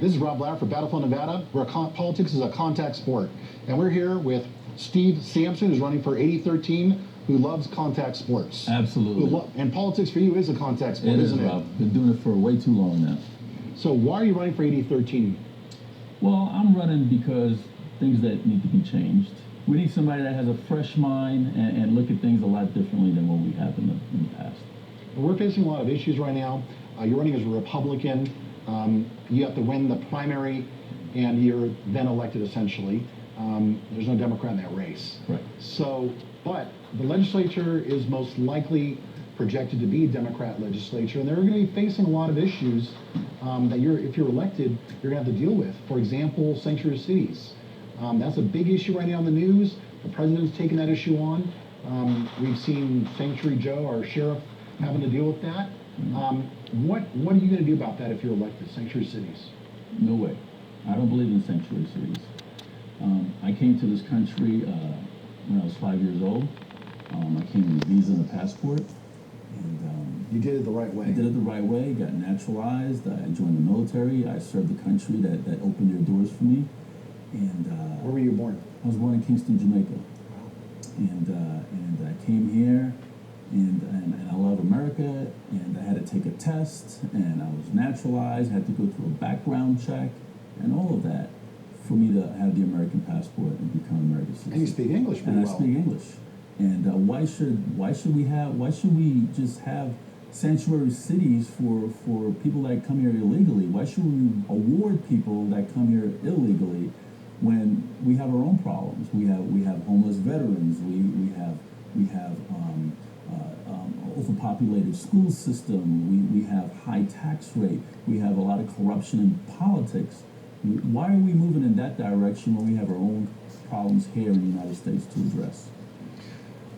This is Rob Lauer for Battlefield Nevada, where politics is a contact sport. And we're here with Steve Sanson, who's running for 8013, who loves contact sports. Absolutely. And politics for you is a contact sport, isn't it? Rob. Been doing it for way too long now. So why are you running for 8013? Well, I'm running because things that need to be changed. We need somebody that has a fresh mind and look at things a lot differently than what we have in the past. We're facing a lot of issues right now. You're running as a Republican. You have to win the primary, and you're then elected essentially. There's no Democrat in that race. Right. So, but the legislature is most likely projected to be a Democrat legislature, and they're going to be facing a lot of issues that if you're elected, you're going to have to deal with. For example, sanctuary cities. That's a big issue right now in the news. The president's taken that issue on. We've seen Sanctuary Joe, our sheriff, having to deal with that. What are you going to do about that if you're elected, sanctuary cities? No way. I don't believe in sanctuary cities. I came to this country when I was 5 years old. I came with a visa and a passport. And you did it the right way. I did it the right way, got naturalized. I joined the military. I served the country that opened their doors for me. And where were you born? I was born in Kingston, Jamaica. Wow. And I came here. And I love America, and I had to take a test, and I was naturalized, had to go through a background check, and all of that for me to have the American passport and become an American citizen. And you speak English pretty well. And I speak English. And why should we just have sanctuary cities for people that come here illegally? Why should we award people that come here illegally when we have our own problems? We have homeless veterans. We have overpopulated school system. We have high tax rate. We have a lot of corruption in politics. Why are we moving in that direction when we have our own problems here in the United States to address?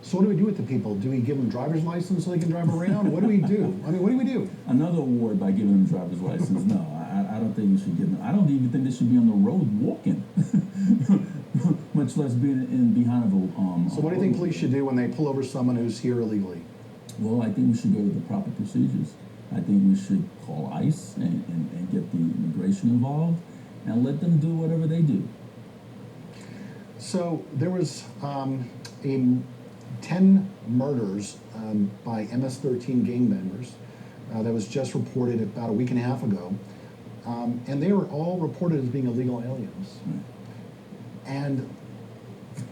So what do we do with the people? Do we give them driver's license so they can drive around? What do we do? I mean, what do we do? Another award by giving them driver's license? No, I don't think we should give them. I don't even think they should be on the road walking, much less being behind of a. So what do you think police should do when they pull over someone who's here illegally? Well, I think we should go to the proper procedures. I think we should call ICE and get the immigration involved and let them do whatever they do. So there was 10 murders by MS-13 gang members that was just reported about a week and a half ago. And they were all reported as being illegal aliens. Right. And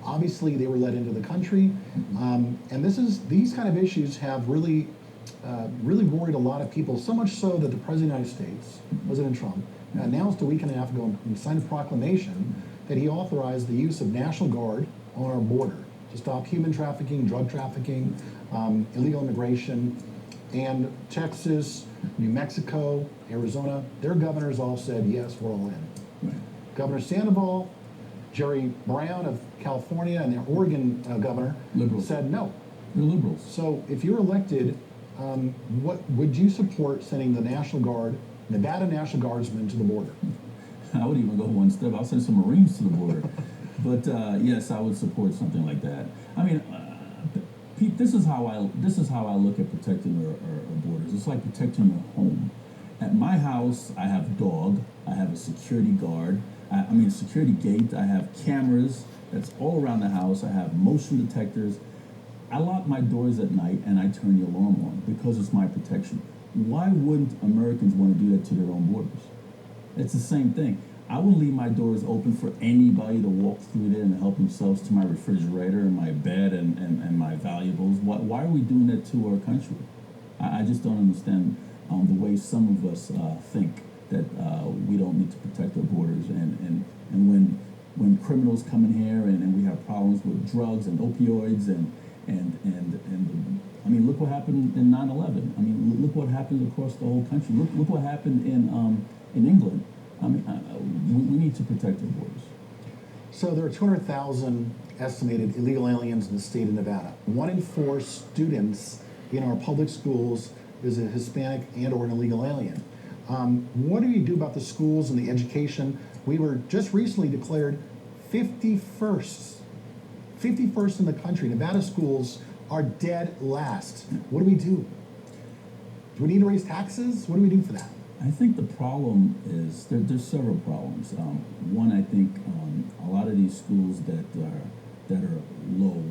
obviously they were let into the country. And these kind of issues have really worried a lot of people, so much so that the President of the United States, President Trump, announced a week and a half ago and signed a proclamation that he authorized the use of National Guard on our border to stop human trafficking, drug trafficking, illegal immigration. And Texas, New Mexico, Arizona, their governors all said, yes, we're all in. Right. Governor Sandoval, Jerry Brown of California, and the Oregon governor Liberals. said no. They're liberals. So if you're elected, what would you support sending the National Guard, Nevada National Guardsmen to the border? I would even go one step. I'll send some Marines to the border. But yes, I would support something like that. I mean, Pete, this is how I look at protecting our borders. It's like protecting your home. At my house, I have a dog. I have a security guard. Security gate. I have cameras that's all around the house. I have motion detectors. I lock my doors at night and I turn the alarm on because it's my protection. Why wouldn't Americans want to do that to their own borders? It's the same thing. I wouldn't leave my doors open for anybody to walk through there and help themselves to my refrigerator and my bed and my valuables. Why are we doing that to our country? I just don't understand the way some of us think that we don't need to protect our borders. And when criminals come in here and we have problems with drugs and opioids and I mean, look what happened in 9/11. I mean, look what happened across the whole country. Look what happened in England. I mean, we need to protect our borders. So there are 200,000 estimated illegal aliens in the state of Nevada. 1 in 4 students in our public schools is a Hispanic and or an illegal alien. What do you do about the schools and the education? We were just recently declared 51st in the country. Nevada schools are dead last. What do we do? Do we need to raise taxes? What do we do for that? I think the problem is there's several problems. One, I think a lot of these schools that are low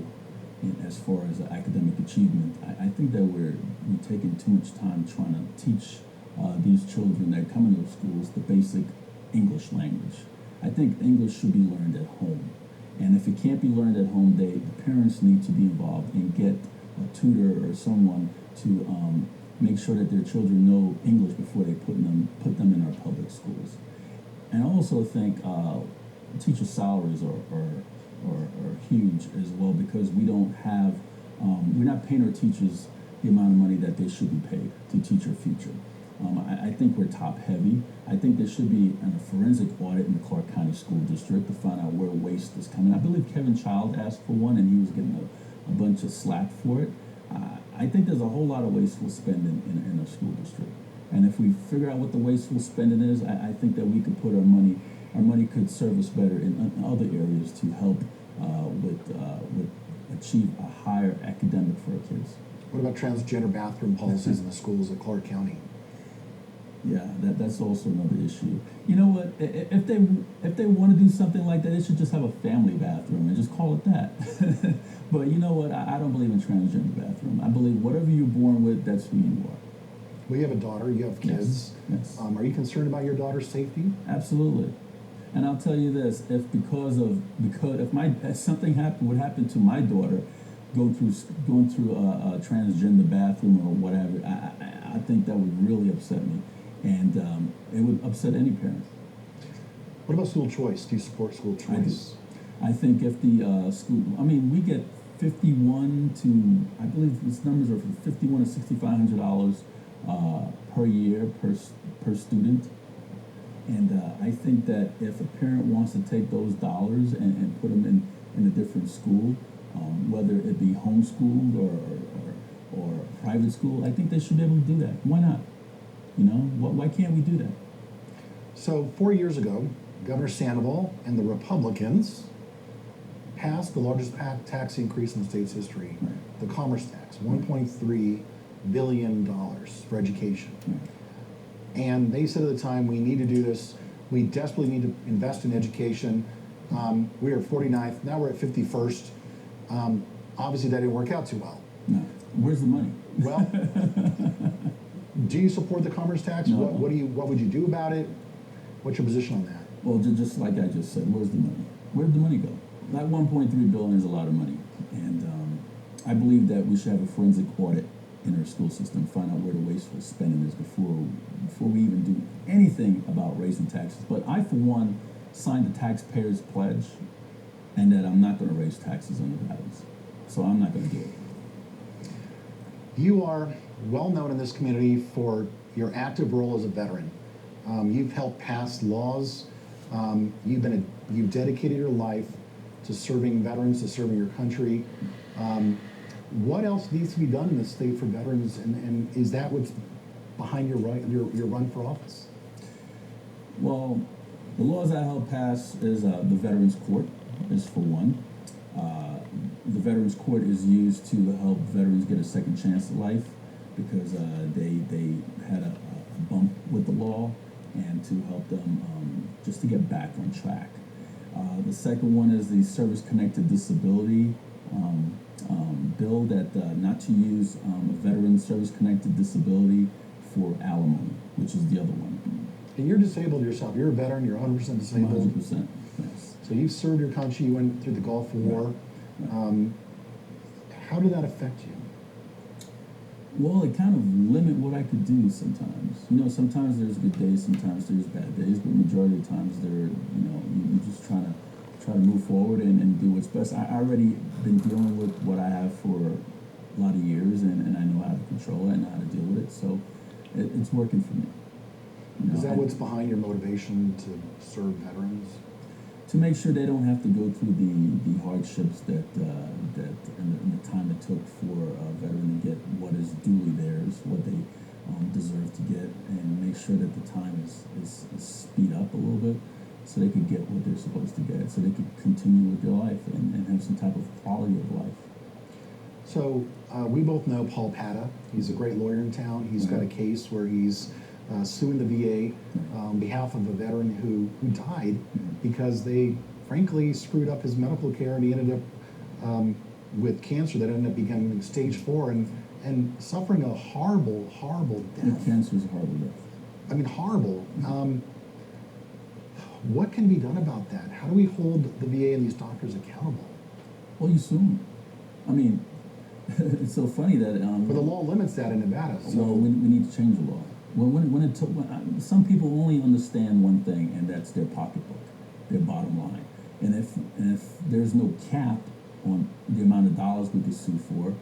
as far as academic achievement, I think that we're taking too much time trying to teach these children that come into schools the basic English language. I think English should be learned at home, and if it can't be learned at home, the parents need to be involved and get a tutor or someone to make sure that their children know English before they put them in our public schools. And I also think teacher salaries are huge as well, because we don't have we're not paying our teachers the amount of money that they should be paid to teach our future. I think we're top heavy. I think there should be a forensic audit in the Clark County School District to find out where waste is coming. I believe Kevin Child asked for one, and he was getting a bunch of slack for it. I think there's a whole lot of wasteful spending in our school district. And if we figure out what the wasteful spending is, I think that we could put our money could serve us better in other areas to help with achieve a higher academic for our kids. What about transgender bathroom policies in the schools of Clark County? Yeah, that's also another issue. You know what? If they want to do something like that, they should just have a family bathroom and just call it that. But you know what? I don't believe in transgender bathroom. I believe whatever you're born with, that's who you are. Well, you have a daughter. You have kids. Yes. Are you concerned about your daughter's safety? Absolutely. And I'll tell you this: if something would happen to my daughter, going through a transgender bathroom or whatever, I think that would really upset me. And it would upset any parent. What about school choice? Do you support school choice? I think if the school, we get 51 to, I believe these numbers are from 51 to $6,500 per year per student. And I think that if a parent wants to take those dollars and put them in a different school, whether it be homeschooled or private school, I think they should be able to do that. Why not? You know, why can't we do that? So 4 years ago, Governor Sandoval and the Republicans passed the largest tax increase in the state's history, Right. the commerce tax, $1.3 billion for education. Right. And they said at the time, we need to do this. We desperately need to invest in education. We are 49th. Now we're at 51st. Obviously, that didn't work out too well. No. Where's the money? Well, do you support the commerce tax? No. What would you do about it? What's your position on that? Well, just like I just said, where's the money? Where did the money go? That $1.3 billion is a lot of money, and I believe that we should have a forensic audit in our school system, find out where the wasteful spending is before we even do anything about raising taxes. But I, for one, signed the taxpayers' pledge, and that I'm not going to raise taxes on the veterans. So I'm not going to do it. You are well known in this community for your active role as a veteran. You've helped pass laws. You've dedicated your life to serving veterans, to serving your country. What else needs to be done in this state for veterans, and is that what's behind your run for office? Well, the laws I helped pass is the Veterans Court is for one. The Veterans Court is used to help veterans get a second chance at life because they had a bump with the law, and to help them just to get back on track. The second one is the service-connected disability bill, that not to use a veteran's service-connected disability for alimony, which is the other one. And you're disabled yourself. You're a veteran. You're 100% disabled. 100%. Yes. So you've served your country. You went through the Gulf War. Right. How did that affect you? Well, it kind of limit what I could do sometimes. You know, sometimes there's good days, sometimes there's bad days, but majority of the times you just try to move forward and do what's best. I already been dealing with what I have for a lot of years, and I know how to control it and how to deal with it, so it's working for me. You know, Is that what's behind your motivation to serve veterans? To make sure they don't have to go through the hardships that and the time it took for a veteran to get what is duly theirs, what they deserve to get, and make sure that the time is speed up a little bit so they could get what they're supposed to get, so they could continue with their life and have some type of quality of life. So we both know Paul Pata. He's a great lawyer in town. He's got a case where he's suing the VA on behalf of a veteran who died because they frankly screwed up his medical care, and he ended up with cancer that ended up becoming stage 4 and suffering a horrible death. Cancer is a horrible death. I mean, horrible. What can be done about that? How do we hold the VA and these doctors accountable? Well, you sue them. I mean, it's so funny that But the law limits that in Nevada. So well, we need to change the law. When some people only understand one thing, and that's their pocketbook, their bottom line. And if there's no cap on the amount of dollars we could sue for,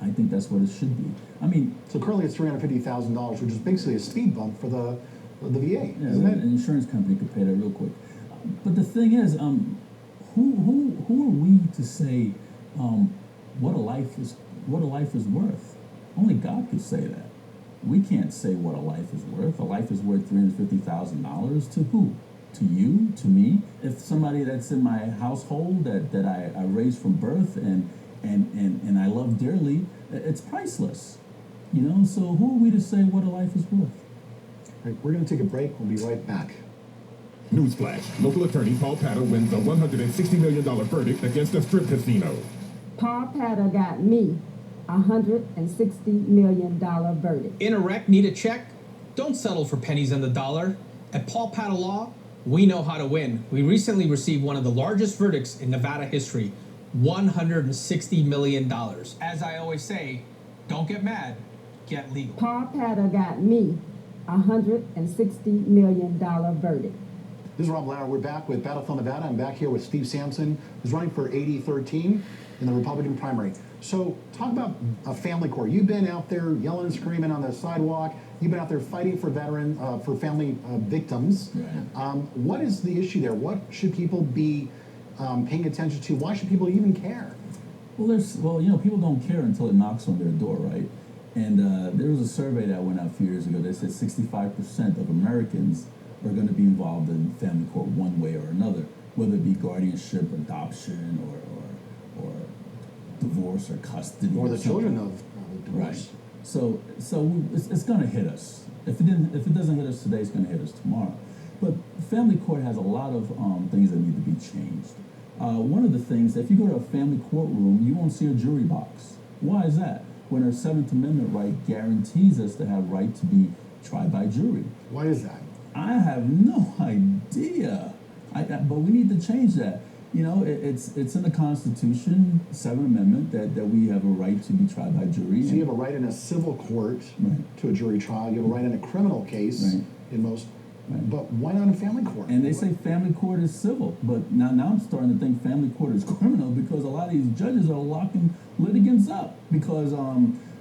I think that's what it should be. I mean, so currently it's $350,000, which is basically a speed bump for the VA, yeah, isn't it? An insurance company could pay that real quick. But the thing is, who are we to say what a life is worth? Only God could say that. We can't say what a life is worth. A life is worth $350,000 to who? To you? To me? If somebody that's in my household that I raised from birth and I love dearly, it's priceless. You know, so who are we to say what a life is worth? All right, we're going to take a break. We'll be right back. Newsflash. Local attorney Paul Patter wins a $160 million verdict against a strip casino. Paul Patter got me a $160 million verdict. In a wreck, need a check? Don't settle for pennies on the dollar. At Paul Patter Law, we know how to win. We recently received one of the largest verdicts in Nevada history, $160 million. As I always say, don't get mad, get legal. Paul Patter got me a $160 million verdict. This is Rob Lauer. We're back with Battlefield Nevada. I'm back here with Steve Sanson, who's running for 8013 in the Republican primary. So talk about a family court. You've been out there yelling and screaming on the sidewalk. You've been out there fighting for for family victims. Right. What is the issue there? What should people be paying attention to? Why should people even care? Well, you know, people don't care until it knocks on their door, right? And there was a survey that went out a few years ago that said 65% of Americans are going to be involved in family court one way or another, whether it be guardianship, adoption, or divorce or custody, Or the something. children of divorce. Right. So it's going to hit us. If it doesn't hit us today, it's going to hit us tomorrow. But family court has a lot of things that need to be changed. One of the things, if you go to a family courtroom, you won't see a jury box. Why is that? When our 7th Amendment right guarantees us to have right to be tried by jury. Why is that? I have no idea. But we need to change that. You know, it's in the Constitution, 7th Amendment, that we have a right to be tried by jury. So you have a right in a civil court Right. to a jury trial. You have a right in a criminal case Right. in most. Right. But why not a family court? And they say family court is civil, but now I'm starting to think family court is criminal because a lot of these judges are locking litigants up because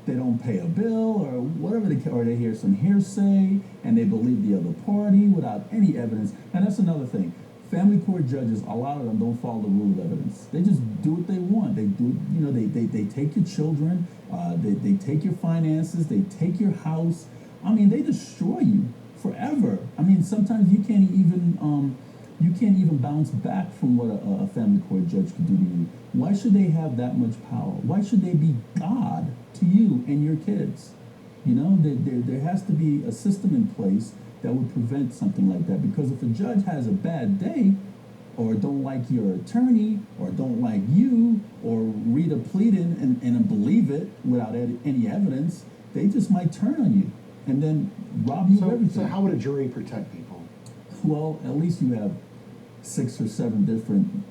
they don't pay a bill or whatever or they hear some hearsay and they believe the other party without any evidence. And that's another thing. Family court judges, a lot of them don't follow the rule of evidence. They just do what they want. They do, you know, they take your children, they take your finances, they take your house. I mean, they destroy you forever. I mean, sometimes you can't even bounce back from what a family court judge could do to you. Why should they have that much power? Why should they be God to you and your kids? You know, there has to be a system in place that would prevent something like that. Because if a judge has a bad day, or don't like your attorney, or don't like you, or read a pleading and believe it without any evidence, they just might turn on you and then rob you of everything. So how would a jury protect people? Well, at least you have 6 or 7 different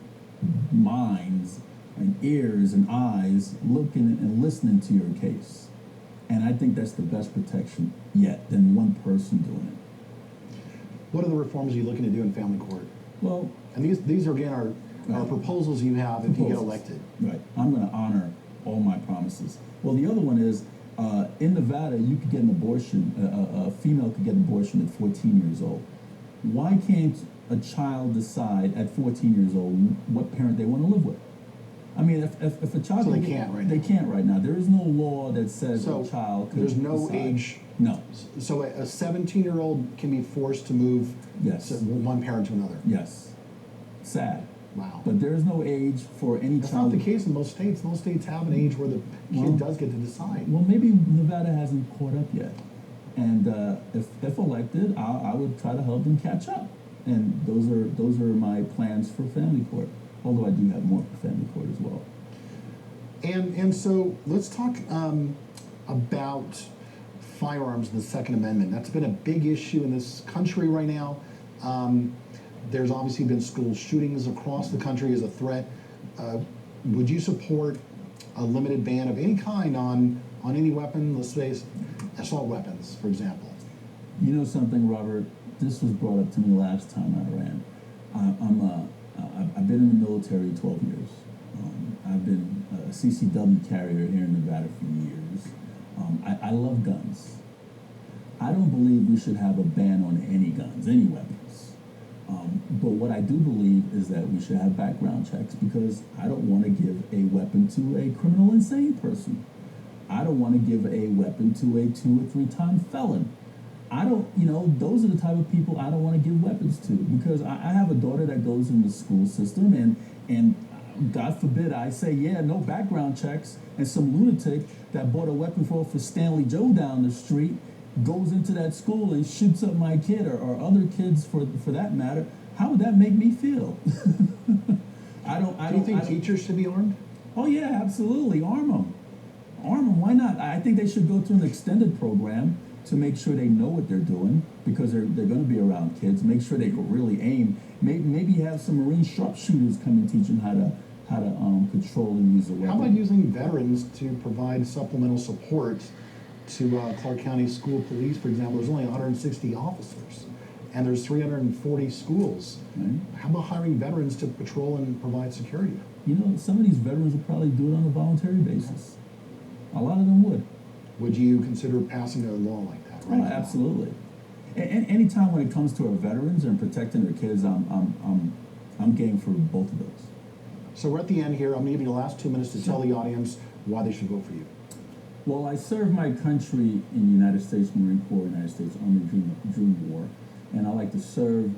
minds and ears and eyes looking and listening to your case. And I think that's the best protection yet than one person doing it. What are the reforms are you looking to do in family court? Well, And these are, again, are Right. proposals you have if you get Proposals. elected. Right. I'm going to honor all my promises. Well, the other one is in Nevada, you could get an abortion. A female could get an abortion at 14 years old. Why can't a child decide at 14 years old what parent they want to live with? I mean, if a child... So they can't right now. They can't right now. There is no law that says So a child could there's no decide. age. No. So a 17-year-old can be forced to move Yes. one parent to another. Yes. Sad. Wow. But there is no age for any That's child. not the case in most states. Most states have an age where the kid Well- does get to decide. Well, maybe Nevada hasn't caught up yet. And if elected, I would try to help them catch up. And those are my plans for family court. Although I do have more for family court as well. And so let's talk about firearms and the Second Amendment. That's been a big issue in this country right now. There's obviously been school shootings across the country as a threat. Would you support a limited ban of any kind on any weapon, let's say assault weapons, for example? You know something, Robert? This was brought up to me last time I ran. I've been in the military 12 years. I've been a CCW carrier here in Nevada for years. I love guns. I don't believe we should have a ban on any guns, any weapons. But what I do believe is that we should have background checks, because I don't want to give a weapon to a criminal insane person. I don't want to give a weapon to a 2 or 3 time felon. I don't, those are the type of people I don't want to give weapons to, because I have a daughter that goes in the school system, and God forbid I say, yeah, no background checks, and some lunatic that bought a weapon for Stanley Joe down the street goes into that school and shoots up my kid, or other kids for that matter. How would that make me feel? Do you think teachers should be armed? Oh yeah, absolutely. Arm them. Why not? I think they should go through an extended program to make sure they know what they're doing, because they're going to be around kids. Make sure they can really aim. Maybe have some Marine sharpshooters come and teach them how to control and use a weapon. How about using veterans to provide supplemental support to Clark County School Police, for example? There's only 160 officers, and there's 340 schools. Right. How about hiring veterans to patrol and provide security? Some of these veterans will probably do it on a voluntary basis. A lot of them would. Would you consider passing a law like that? Right? Oh, absolutely. And anytime when it comes to our veterans and protecting their kids, I'm game for both of those. So we're at the end here. I'm going to give you the last 2 minutes to tell the audience why they should vote for you. Well, I served my country in the United States Marine Corps, United States Army Junior War, and I like to serve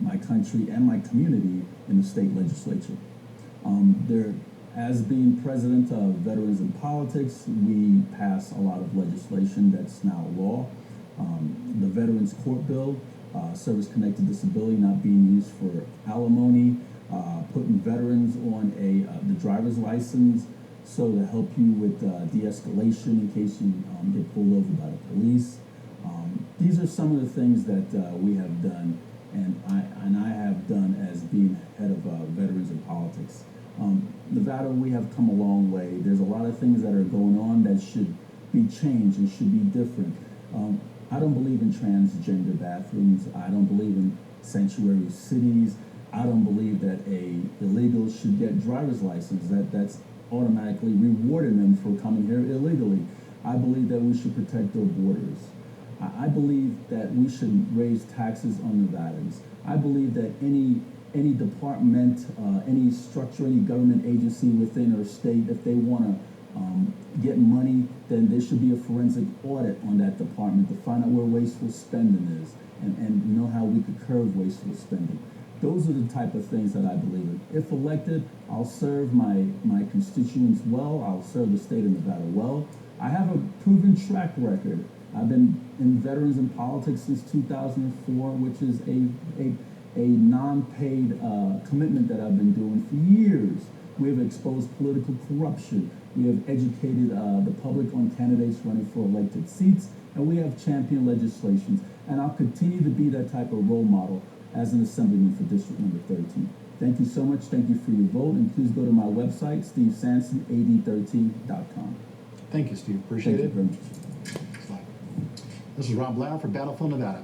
my country and my community in the state legislature. As being president of Veterans in Politics, we pass a lot of legislation that's now law. The Veterans Court Bill, service-connected disability not being used for alimony, putting veterans on the driver's license, so to help you with de-escalation in case you get pulled over by the police. These are some of the things that we have done, and I have done as being head of Veterans in Politics. Nevada, we have come a long way. There's a lot of things that are going on that should be changed and should be different. I don't believe in transgender bathrooms. I don't believe in sanctuary cities. I don't believe that a illegal should get driver's license. That's automatically rewarding them for coming here illegally. I believe that we should protect our borders. I believe that we should raise taxes on Nevadans. I believe that any department, any structure, any government agency within our state, if they want to get money, then there should be a forensic audit on that department to find out where wasteful spending is, and know how we could curb wasteful spending. Those are the type of things that I believe in. If elected, I'll serve my constituents well. I'll serve the state of Nevada well. I have a proven track record. I've been in Veterans in Politics since 2004, which is a non-paid commitment that I've been doing for years. We have exposed political corruption. We have educated the public on candidates running for elected seats, and we have championed legislations. And I'll continue to be that type of role model as an assemblyman for District Number 13. Thank you so much. Thank you for your vote, and please go to my website, stevesanson, ad13.com. Thank you, Steve. Appreciate Thank it. you very much. This is Rob Lauer for Battlefield Nevada.